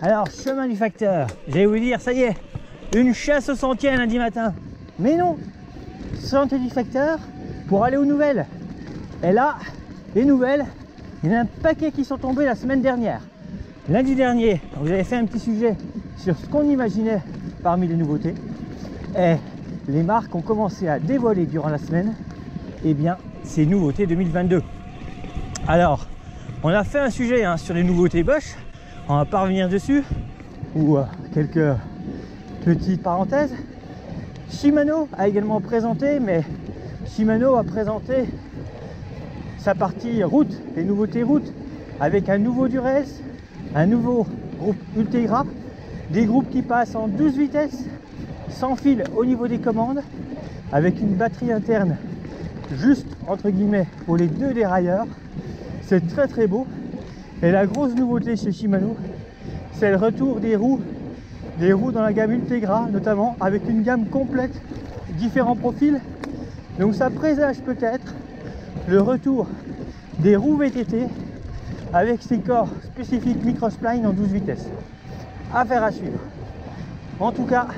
Alors, chemin du facteur, j'allais vous dire, ça y est, une chasse au sentier lundi matin. Mais non, sentier du facteur pour aller aux nouvelles. Et là, les nouvelles, il y en a un paquet qui sont tombés la semaine dernière. Lundi dernier, vous avez fait un petit sujet sur ce qu'on imaginait parmi les nouveautés. Et les marques ont commencé à dévoiler durant la semaine, eh bien, ces nouveautés 2022. Alors, on a fait un sujet sur les nouveautés Bosch. On va pas revenir dessus, ou quelques petites parenthèses. Shimano a également présenté, mais Shimano a présenté sa partie route, les nouveautés route, avec un nouveau Durez, un nouveau groupe Ultegra, des groupes qui passent en 12 vitesses, sans fil au niveau des commandes, avec une batterie interne juste entre guillemets pour les deux dérailleurs. C'est très très beau. Et la grosse nouveauté chez Shimano, c'est le retour des roues dans la gamme Ultegra, notamment avec une gamme complète, différents profils. Donc ça présage peut-être le retour des roues VTT avec ces corps spécifiques microspline en 12 vitesses. Affaire à suivre. En tout cas,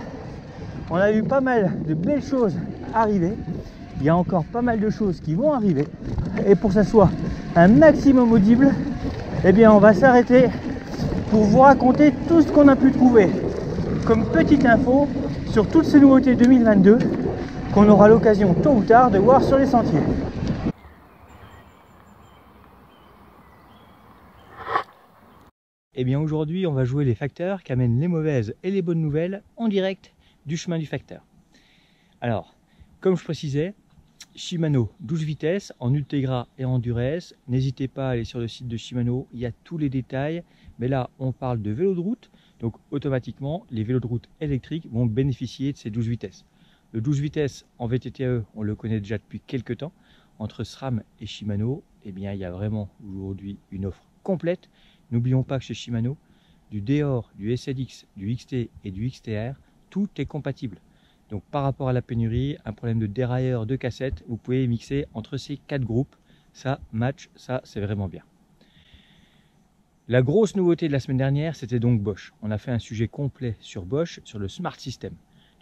on a eu pas mal de belles choses arriver. Il y a encore pas mal de choses qui vont arriver. Et pour que ça soit un maximum audible, eh bien on va s'arrêter pour vous raconter tout ce qu'on a pu trouver comme petite info sur toutes ces nouveautés 2022 qu'on aura l'occasion tôt ou tard de voir sur les sentiers. Eh bien aujourd'hui on va jouer les facteurs qui amènent les mauvaises et les bonnes nouvelles en direct du chemin du facteur. Alors, comme je précisais, Shimano 12 vitesses en Ultegra et en Durez. N'hésitez pas à aller sur le site de Shimano, il y a tous les détails. Mais là, on parle de vélo de route, donc automatiquement, les vélos de route électriques vont bénéficier de ces 12 vitesses. Le 12 vitesses en VTTE, on le connaît déjà depuis quelques temps. Entre SRAM et Shimano, eh bien, il y a vraiment aujourd'hui une offre complète. N'oublions pas que chez Shimano, du Deore, du SLX, du XT et du XTR, tout est compatible. Donc par rapport à la pénurie, un problème de dérailleur, de cassette, vous pouvez mixer entre ces 4 groupes. Ça match, ça c'est vraiment bien. La grosse nouveauté de la semaine dernière, c'était donc Bosch. On a fait un sujet complet sur Bosch, sur le Smart System.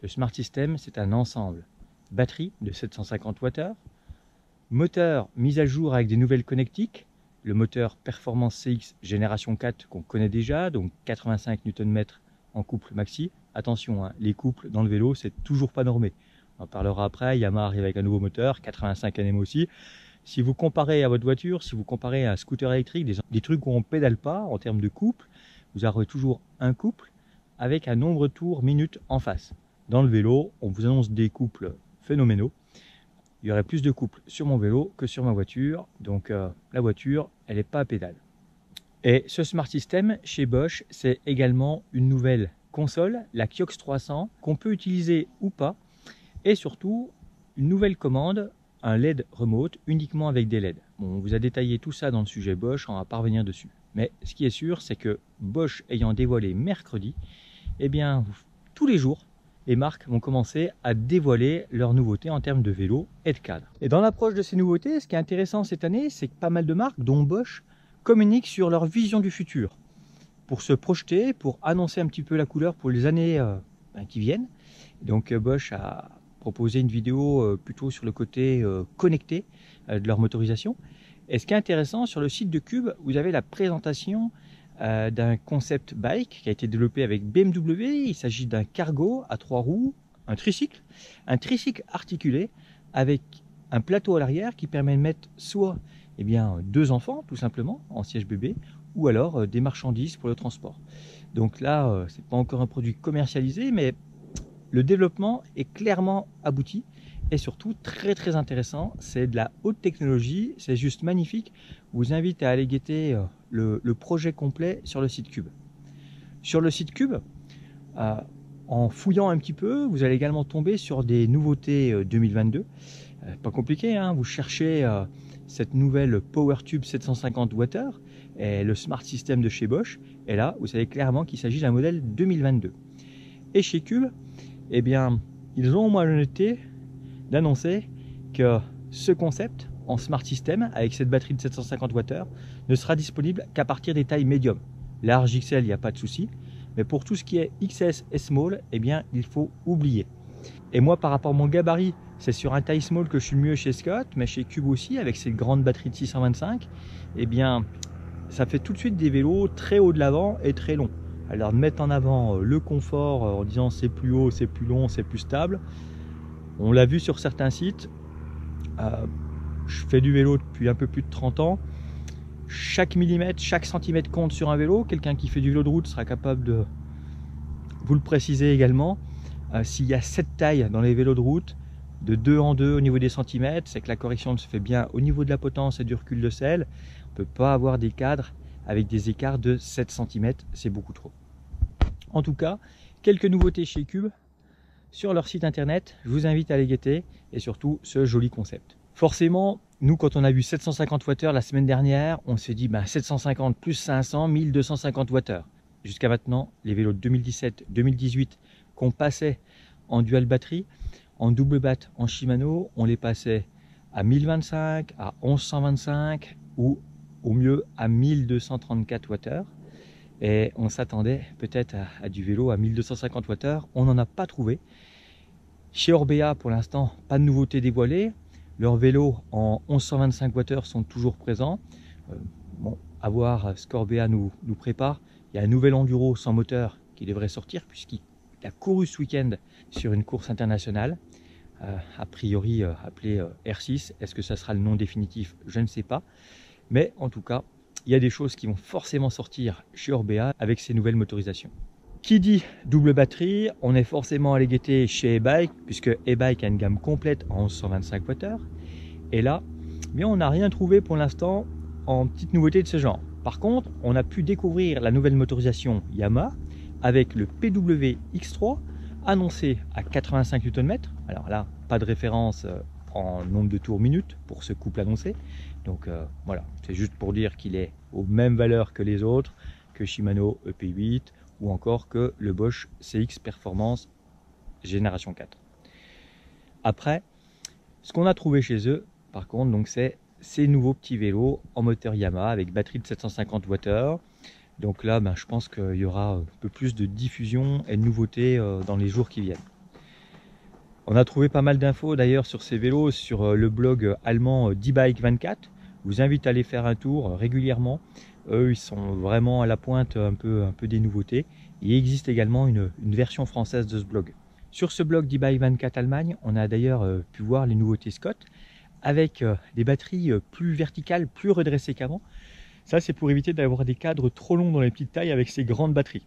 Le Smart System, c'est un ensemble. Batterie de 750 Wh, moteur mis à jour avec des nouvelles connectiques, le moteur Performance CX génération 4 qu'on connaît déjà, donc 85 Nm en couple maxi. Attention, les couples dans le vélo, c'est toujours pas normé. On en parlera après. Yamaha arrive avec un nouveau moteur, 85 Nm aussi. Si vous comparez à votre voiture, si vous comparez à un scooter électrique, des trucs où on ne pédale pas en termes de couple, vous aurez toujours un couple avec un nombre de tours minutes en face. Dans le vélo, on vous annonce des couples phénoménaux. Il y aurait plus de couples sur mon vélo que sur ma voiture. Donc la voiture, elle n'est pas à pédale. Et ce Smart System chez Bosch, c'est également une nouvelle console, la Kiox 300, qu'on peut utiliser ou pas. Et surtout, une nouvelle commande, un LED remote uniquement avec des LED. Bon, on vous a détaillé tout ça dans le sujet Bosch, on va pas revenir dessus. Mais ce qui est sûr, c'est que Bosch ayant dévoilé mercredi, eh bien, tous les jours, les marques vont commencer à dévoiler leurs nouveautés en termes de vélo et de cadre. Et dans l'approche de ces nouveautés, ce qui est intéressant cette année, c'est que pas mal de marques, dont Bosch, communiquent sur leur vision du futur, pour se projeter, pour annoncer un petit peu la couleur pour les années qui viennent. Donc Bosch a proposé une vidéo plutôt sur le côté connecté de leur motorisation. Et ce qui est intéressant, sur le site de Cube, vous avez la présentation d'un concept bike qui a été développé avec BMW. Il s'agit d'un cargo à 3 roues, un tricycle articulé avec un plateau à l'arrière qui permet de mettre soit 2 enfants tout simplement en siège bébé, ou alors des marchandises pour le transport. Donc là, c'est pas encore un produit commercialisé, mais le développement est clairement abouti et surtout très très intéressant. C'est de la haute technologie, c'est juste magnifique. Je vous invite à aller guetter le projet complet sur le site Cube. Sur le site Cube, en fouillant un petit peu, vous allez également tomber sur des nouveautés 2022. Pas compliqué, hein, vous cherchez cette nouvelle PowerTube 750 Wh et le Smart System de chez Bosch. Et là, vous savez clairement qu'il s'agit d'un modèle 2022. Et chez Cube, eh bien, ils ont au moins l'honnêteté d'annoncer que ce concept en Smart System, avec cette batterie de 750 Wh, ne sera disponible qu'à partir des tailles médium. Large XL, il n'y a pas de souci. Mais pour tout ce qui est XS et Small, eh bien, il faut oublier. Et moi, par rapport à mon gabarit, c'est sur un taille Small que je suis le mieux chez Scott, mais chez Cube aussi, avec cette grande batterie de 625, eh bien, ça fait tout de suite des vélos très haut de l'avant et très longs. Alors de mettre en avant le confort en disant c'est plus haut, c'est plus long, c'est plus stable, on l'a vu sur certains sites. Je fais du vélo depuis un peu plus de 30 ans. Chaque millimètre, chaque centimètre compte sur un vélo. Quelqu'un qui fait du vélo de route sera capable de vous le préciser également. S'il y a cette taille dans les vélos de route, de 2 en 2 au niveau des centimètres, c'est que la correction se fait bien au niveau de la potence et du recul de selle. On ne peut pas avoir des cadres avec des écarts de 7 cm, c'est beaucoup trop. En tout cas, quelques nouveautés chez Cube sur leur site internet. Je vous invite à les guetter et surtout ce joli concept. Forcément, nous quand on a vu 750 Wh la semaine dernière, on s'est dit 750 plus 500, 1250 Wh. Jusqu'à maintenant, les vélos de 2017-2018 qu'on passait en dual batterie, en double batte en Shimano, on les passait à 1025, à 1125 ou au mieux à 1234 Wh. Et on s'attendait peut-être à du vélo à 1250 Wh. On n'en a pas trouvé. Chez Orbea, pour l'instant, pas de nouveauté dévoilée. Leurs vélos en 1125 Wh sont toujours présents. Bon, à voir ce qu'Orbea nous prépare. Il y a un nouvel enduro sans moteur qui devrait sortir puisqu'il a couru ce week-end sur une course internationale. A priori appelée R6. Est-ce que ça sera le nom définitif? Je ne sais pas. Mais en tout cas, il y a des choses qui vont forcément sortir chez Orbea avec ces nouvelles motorisations. Qui dit double batterie, on est forcément allé guetter chez e-bike, puisque e-bike a une gamme complète en 1125 Wh. Et là, bien, on n'a rien trouvé pour l'instant en petite nouveauté de ce genre. Par contre, on a pu découvrir la nouvelle motorisation Yamaha avec le PW X3 annoncé à 85 Nm. Alors là, pas de référence en nombre de tours minutes pour ce couple annoncé. Donc voilà, c'est juste pour dire qu'il est aux mêmes valeurs que les autres, que Shimano EP8 ou encore que le Bosch CX Performance Génération 4. Après, ce qu'on a trouvé chez eux, par contre, donc c'est ces nouveaux petits vélos en moteur Yamaha avec batterie de 750 Wh. Donc là, je pense qu'il y aura un peu plus de diffusion et de nouveautés dans les jours qui viennent. On a trouvé pas mal d'infos d'ailleurs sur ces vélos sur le blog allemand D-Bike 24. Je vous invite à aller faire un tour régulièrement. Eux, ils sont vraiment à la pointe un peu des nouveautés. Il existe également une version française de ce blog. Sur ce blog D-Bike 24 Allemagne, on a d'ailleurs pu voir les nouveautés Scott avec des batteries plus verticales, plus redressées qu'avant. Ça, c'est pour éviter d'avoir des cadres trop longs dans les petites tailles avec ces grandes batteries.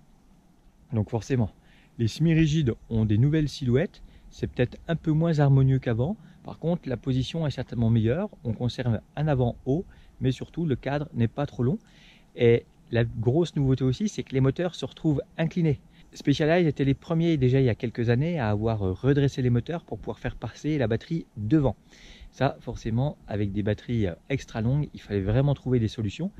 Donc forcément, les semi-rigides ont des nouvelles silhouettes. C'est peut-être un peu moins harmonieux qu'avant. Par contre, la position est certainement meilleure. On conserve un avant haut, mais surtout, le cadre n'est pas trop long. Et la grosse nouveauté aussi, c'est que les moteurs se retrouvent inclinés. Specialized étaient les premiers, déjà il y a quelques années, à avoir redressé les moteurs pour pouvoir faire passer la batterie devant. Ça, forcément, avec des batteries extra longues, il fallait vraiment trouver des solutions.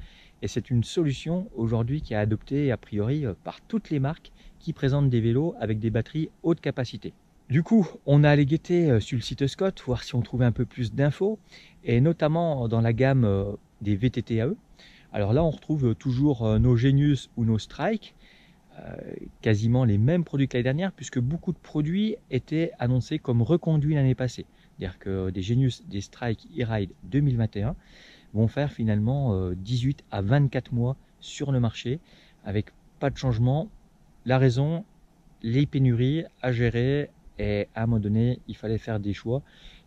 Et c'est une solution aujourd'hui qui est adoptée a priori par toutes les marques qui présentent des vélos avec des batteries haute capacité. Du coup, on a allé guetter sur le site Scott, voir si on trouvait un peu plus d'infos, et notamment dans la gamme des VTT-AE. Alors là, on retrouve toujours nos Genius ou nos Strike, quasiment les mêmes produits que l'année dernière, puisque beaucoup de produits étaient annoncés comme reconduits l'année passée. C'est-à-dire que des Genius, des Strike E-Ride 2021 vont faire finalement 18 à 24 mois sur le marché, avec pas de changement. La raison, les pénuries à gérer. Et à un moment donné, il fallait faire des choix.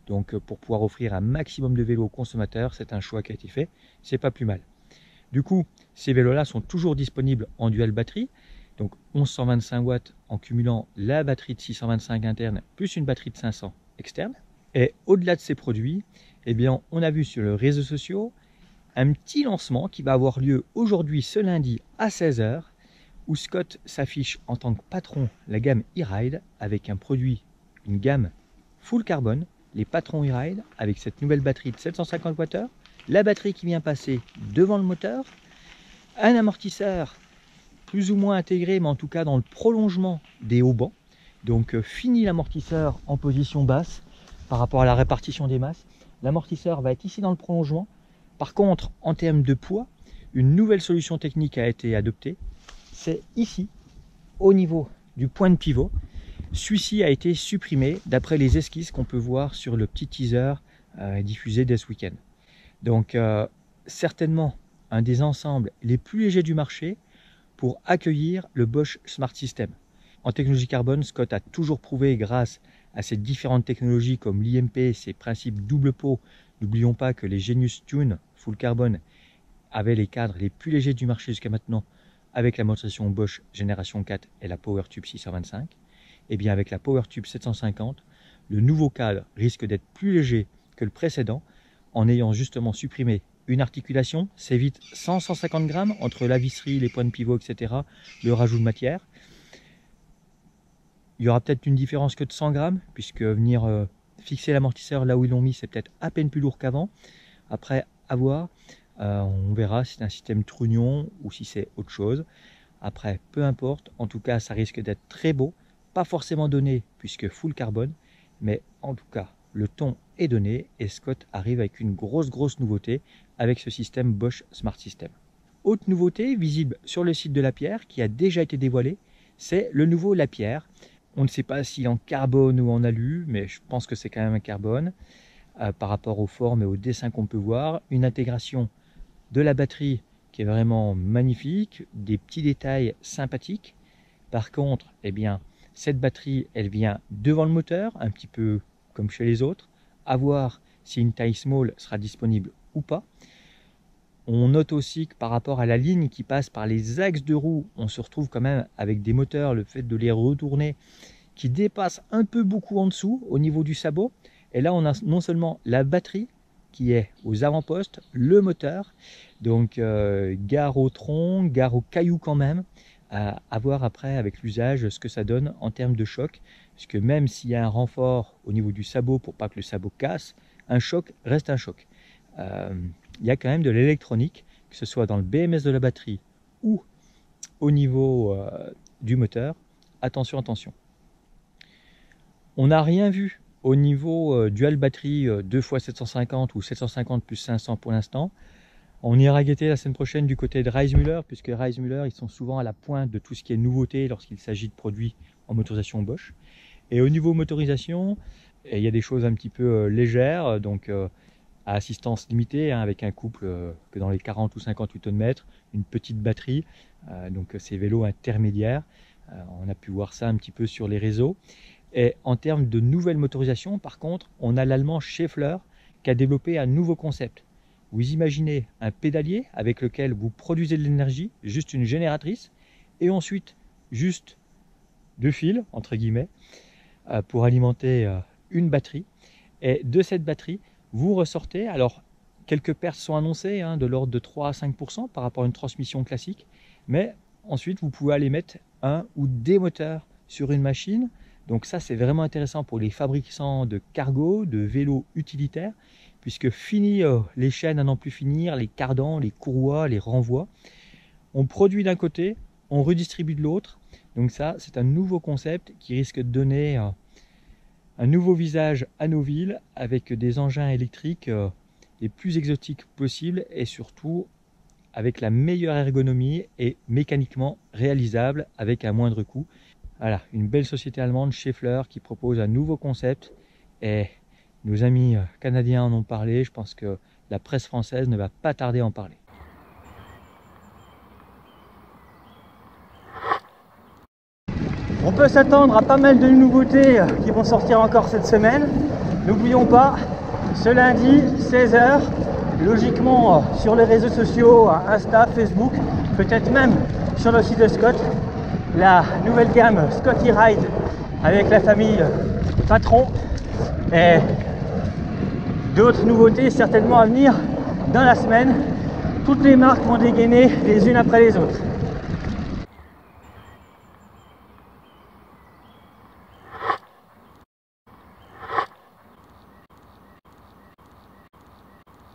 Donc pour pouvoir offrir un maximum de vélos aux consommateurs, c'est un choix qui a été fait. C'est pas plus mal. Du coup, ces vélos-là sont toujours disponibles en dual batterie. Donc 1125 watts en cumulant la batterie de 625 interne plus une batterie de 500 externe. Et au-delà de ces produits, eh bien, on a vu sur les réseaux sociaux un petit lancement qui va avoir lieu aujourd'hui ce lundi à 16 h. Où Scott s'affiche en tant que patron la gamme E-Ride avec un produit, une gamme full carbone, les patrons E-Ride avec cette nouvelle batterie de 750 Wh, la batterie qui vient passer devant le moteur, un amortisseur plus ou moins intégré, mais en tout cas dans le prolongement des haubans. Donc fini l'amortisseur en position basse par rapport à la répartition des masses. L'amortisseur va être ici dans le prolongement. Par contre, en termes de poids, une nouvelle solution technique a été adoptée. C'est ici, au niveau du point de pivot, celui-ci a été supprimé d'après les esquisses qu'on peut voir sur le petit teaser diffusé dès ce week-end. Donc certainement un des ensembles les plus légers du marché pour accueillir le Bosch Smart System. En technologie carbone, Scott a toujours prouvé grâce à ces différentes technologies comme l'IMP, ses principes double pot. N'oublions pas que les Genius Tune Full Carbone avaient les cadres les plus légers du marché jusqu'à maintenant avec la motorisation Bosch Génération 4 et la PowerTube 625. Et bien avec la PowerTube 750, le nouveau cadre risque d'être plus léger que le précédent en ayant justement supprimé une articulation, c'est vite 100-150 grammes entre la visserie, les points de pivot, etc. Le rajout de matière. Il y aura peut-être une différence que de 100 grammes, puisque venir fixer l'amortisseur là où ils l'ont mis, c'est peut-être à peine plus lourd qu'avant. Après, à voir, on verra si c'est un système trognon ou si c'est autre chose. Après, peu importe, en tout cas, ça risque d'être très beau. Pas forcément donné, puisque full carbone, mais en tout cas, le ton est donné et Scott arrive avec une grosse nouveauté avec ce système Bosch Smart System. Autre nouveauté visible sur le site de Lapierre qui a déjà été dévoilé, c'est le nouveau Lapierre. On ne sait pas s'il est en carbone ou en alu, mais je pense que c'est quand même un carbone par rapport aux formes et aux dessins qu'on peut voir. Une intégration de la batterie qui est vraiment magnifique, des petits détails sympathiques. Par contre, eh bien, cette batterie, elle vient devant le moteur, un petit peu comme chez les autres. À voir si une taille small sera disponible ou pas. On note aussi que par rapport à la ligne qui passe par les axes de roue, on se retrouve quand même avec des moteurs, le fait de les retourner, qui dépassent un peu beaucoup en dessous au niveau du sabot. Et là, on a non seulement la batterie qui est aux avant-postes, le moteur, donc gare au tronc, gare au caillou quand même, à voir après avec l'usage ce que ça donne en termes de choc, parce que même s'il y a un renfort au niveau du sabot pour pas que le sabot casse, un choc reste un choc. Il y a quand même de l'électronique, que ce soit dans le BMS de la batterie ou au niveau du moteur. Attention, attention. On n'a rien vu au niveau dual batterie 2x750 ou 750 plus 500 pour l'instant. On ira guetter la semaine prochaine du côté de Reismüller, puisque Reismüller, ils sont souvent à la pointe de tout ce qui est nouveauté lorsqu'il s'agit de produits en motorisation Bosch. Et au niveau motorisation, il y a des choses un petit peu légères, donc à assistance limitée, hein, avec un couple que dans les 40 ou 50 Nm, une petite batterie, donc ces vélos intermédiaires. On a pu voir ça un petit peu sur les réseaux. Et en termes de nouvelles motorisations, par contre, on a l'allemand Schaeffler qui a développé un nouveau concept. Vous imaginez un pédalier avec lequel vous produisez de l'énergie, juste une génératrice, et ensuite juste deux fils, entre guillemets, pour alimenter une batterie. Et de cette batterie, vous ressortez, alors quelques pertes sont annoncées, hein, de l'ordre de 3 à 5% par rapport à une transmission classique, mais ensuite vous pouvez aller mettre un ou des moteurs sur une machine. Donc ça, c'est vraiment intéressant pour les fabricants de cargo, de vélos utilitaires, puisque fini les chaînes à n'en plus finir, les cardans, les courroies, les renvois. On produit d'un côté, on redistribue de l'autre. Donc ça, c'est un nouveau concept qui risque de donner un nouveau visage à nos villes avec des engins électriques les plus exotiques possibles et surtout avec la meilleure ergonomie et mécaniquement réalisable avec un moindre coût. Voilà, une belle société allemande, Schaeffler, qui propose un nouveau concept et nos amis canadiens en ont parlé. Je pense que la presse française ne va pas tarder à en parler. On peut s'attendre à pas mal de nouveautés qui vont sortir encore cette semaine. N'oublions pas, ce lundi, 16h, logiquement sur les réseaux sociaux, Insta, Facebook, peut-être même sur le site de Scott, la nouvelle gamme Scotty Ride avec la famille Patron et d'autres nouveautés certainement à venir dans la semaine. Toutes les marques vont dégainer les unes après les autres.